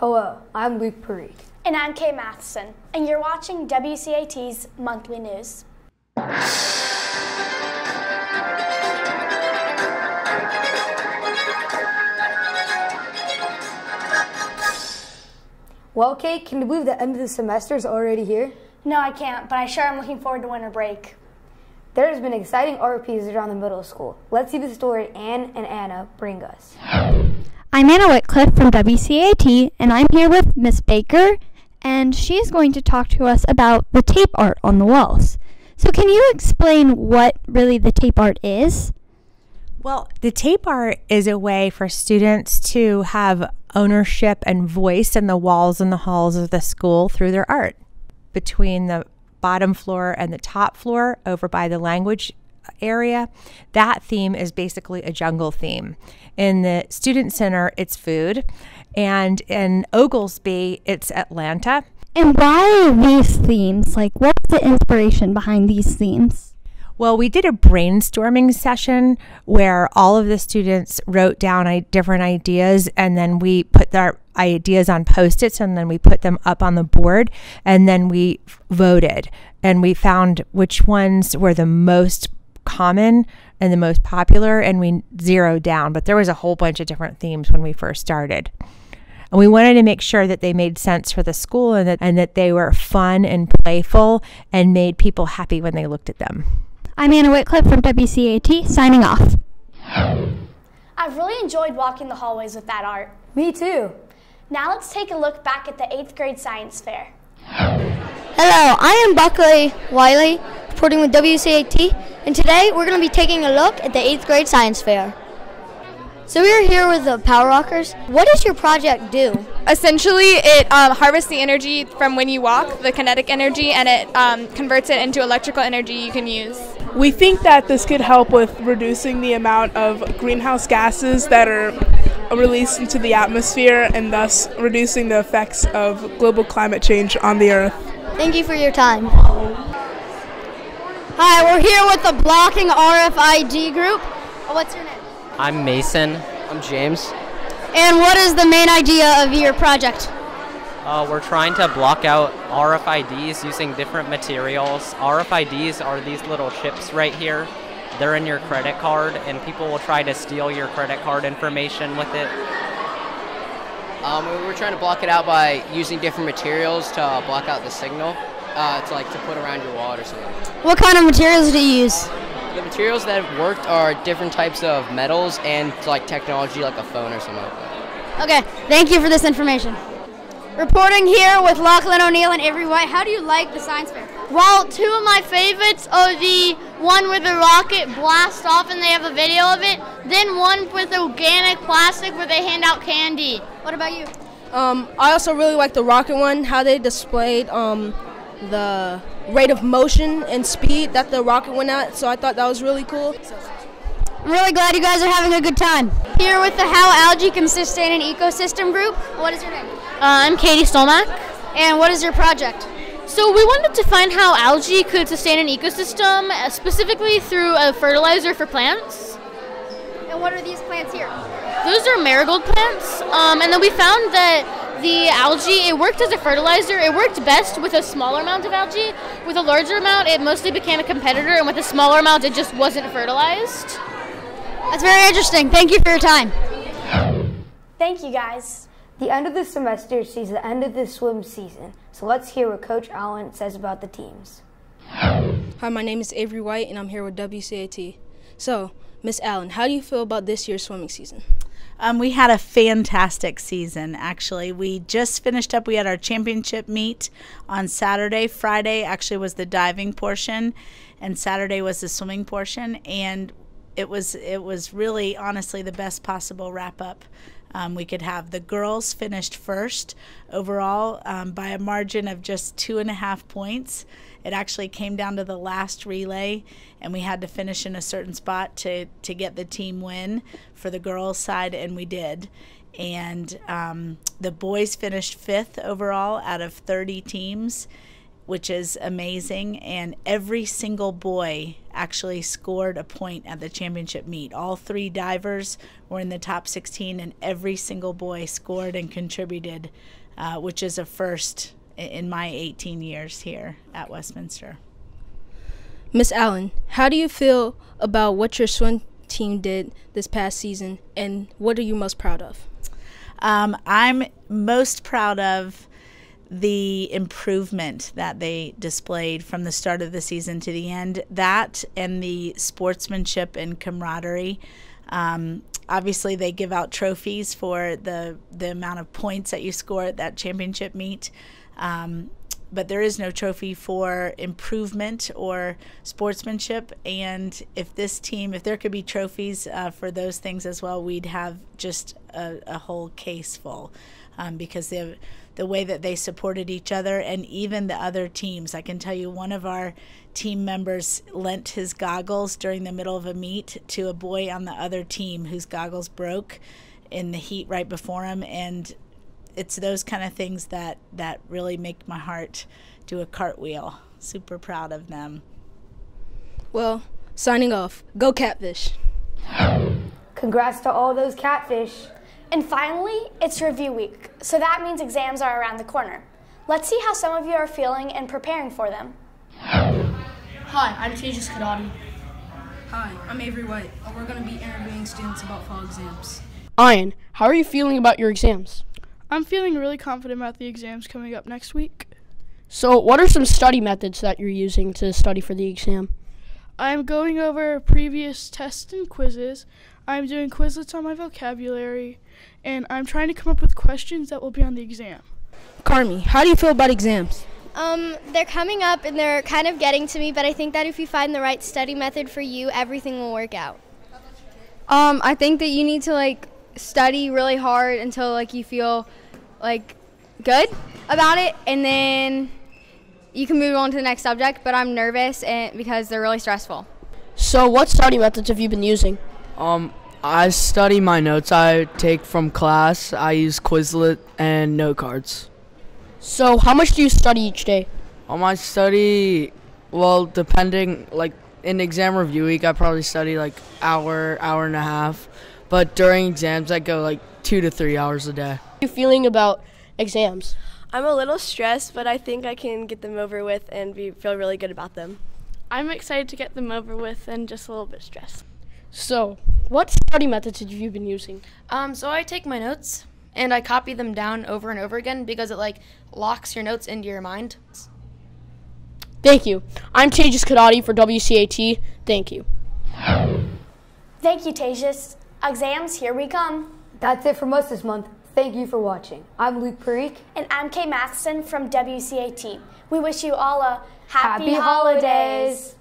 Hello, I'm Luke Parikh. And I'm Kay Matheson, and you're watching WCAT's Monthly News. Well, Kay, can you believe the end of the semester is already here? No, I can't, but I sure am looking forward to winter break. There has been exciting RPs around the middle school. Let's see the story Anne and Anna bring us. I'm Anna Whitcliffe from WCAT, and I'm here with Miss Baker, and she's going to talk to us about the tape art on the walls. So can you explain what really the tape art is? Well, the tape art is a way for students to have ownership and voice in the walls and the halls of the school through their art. Between the bottom floor and the top floor over by the language area, that theme is basically a jungle theme. In the student center, it's food, and in Oglesby, it's Atlanta. And why are these themes? Like, what's the inspiration behind these themes? Well, we did a brainstorming session where all of the students wrote down different ideas, and then we put their ideas on Post-its, and then we put them up on the board, and then we voted, and we found which ones were the most common and the most popular, and we zeroed down. But there was a whole bunch of different themes when we first started. And we wanted to make sure that they made sense for the school and that they were fun and playful and made people happy when they looked at them. I'm Anna Whitcliffe from WCAT, signing off. I've really enjoyed walking the hallways with that art. Me too. Now let's take a look back at the 8th grade science fair. Hello, I am Buckley Wiley, reporting with WCAT, and today we're going to be taking a look at the 8th grade science fair. So we are here with the Power Rockers. What does your project do? Essentially, it harvests the energy from when you walk, the kinetic energy, and it converts it into electrical energy you can use. We think that this could help with reducing the amount of greenhouse gases that are released into the atmosphere and thus reducing the effects of global climate change on the Earth. Thank you for your time. Hi, we're here with the Blocking RFID group. What's your name? I'm Mason. I'm James. And what is the main idea of your project? We're trying to block out RFIDs using different materials. RFIDs are these little chips right here. They're in your credit card, and people will try to steal your credit card information with it. We're trying to block it out by using different materials to block out the signal, to put around your wall or something. What kind of materials do you use? The materials that have worked are different types of metals and like technology like a phone or something like that. Okay, thank you for this information. Reporting here with Lachlan O'Neill and Avery White. How do you like the science fair? Well, two of my favorites are the one where the rocket blasts off and they have a video of it, then one with organic plastic where they hand out candy. What about you? I also really like the rocket one, how they displayed the rate of motion and speed that the rocket went at, so I thought that was really cool. I'm really glad you guys are having a good time. Here with the How Algae Can Sustain an Ecosystem group. What is your name? I'm Katie Stolmack. And what is your project? So we wanted to find how algae could sustain an ecosystem, specifically through a fertilizer for plants. And what are these plants here? Those are marigold plants, and then we found that the algae, it worked as a fertilizer. It worked best with a smaller amount of algae. With a larger amount, it mostly became a competitor, and with a smaller amount, it just wasn't fertilized. That's very interesting. Thank you for your time. Thank you, guys. The end of the semester sees the end of the swim season. So let's hear what Coach Allen says about the teams. Hi, my name is Avery White, and I'm here with WCAT. So, Miss Allen, how do you feel about this year's swimming season? We had a fantastic season, actually. We just finished up. We had our championship meet on Saturday. Friday actually was the diving portion, and Saturday was the swimming portion. And it was really, honestly, the best possible wrap-up we could have. The girls finished first overall by a margin of just 2.5 points. It actually came down to the last relay, and we had to finish in a certain spot to get the team win for the girls' side, and we did. And the boys finished 5th overall out of 30 teams, which is amazing. And every single boy actually scored a point at the championship meet. All 3 divers were in the top 16, and every single boy scored and contributed, which is a first in my 18 years here at Westminster. Miss Allen, how do you feel about what your swim team did this past season, and what are you most proud of? I'm most proud of the improvement that they displayed from the start of the season to the end. That and the sportsmanship and camaraderie. Obviously, they give out trophies for the amount of points that you score at that championship meet. But there is no trophy for improvement or sportsmanship. And if there could be trophies for those things as well, we'd have just a whole case full, because the way that they supported each other and even the other teams. I can tell you, one of our team members lent his goggles during the middle of a meet to a boy on the other team whose goggles broke in the heat right before him. And it's those kind of things that really make my heart do a cartwheel. Super proud of them. Well, signing off. Go Catfish. Congrats to all those catfish. And finally, it's review week, so that means exams are around the corner. Let's see how some of you are feeling and preparing for them. Hi, I'm Tejas Kadati. Hi, I'm Avery White, and we're going to be interviewing students about fall exams. Ian, how are you feeling about your exams? I'm feeling really confident about the exams coming up next week. So what are some study methods that you're using to study for the exam? I'm going over previous tests and quizzes. I'm doing Quizlets on my vocabulary, and I'm trying to come up with questions that will be on the exam. Carmi, how do you feel about exams? They're coming up and they're kind of getting to me, but I think that if you find the right study method for you, everything will work out. I think that you need to study really hard until you feel good about it, and then you can move on to the next subject. But I'm nervous because they're really stressful. So what study methods have you been using? I study my notes I take from class. I use Quizlet and note cards. So how much do you study each day? I study, depending, in exam review week, I probably study hour and a half. But during exams, I go 2 to 3 hours a day. How are you feeling about exams? I'm a little stressed, but I think I can get them over with and feel really good about them. I'm excited to get them over with and just a little bit stressed. So, what study methods have you been using? So I take my notes and I copy them down over and over again because it locks your notes into your mind. Thank you. I'm Tejas Kadati for WCAT. Thank you. Thank you, Tejas. Exams, here we come. That's it from us this month. Thank you for watching. I'm Luke Parikh. And I'm Kay Matheson from WCAT. We wish you all a Happy holidays.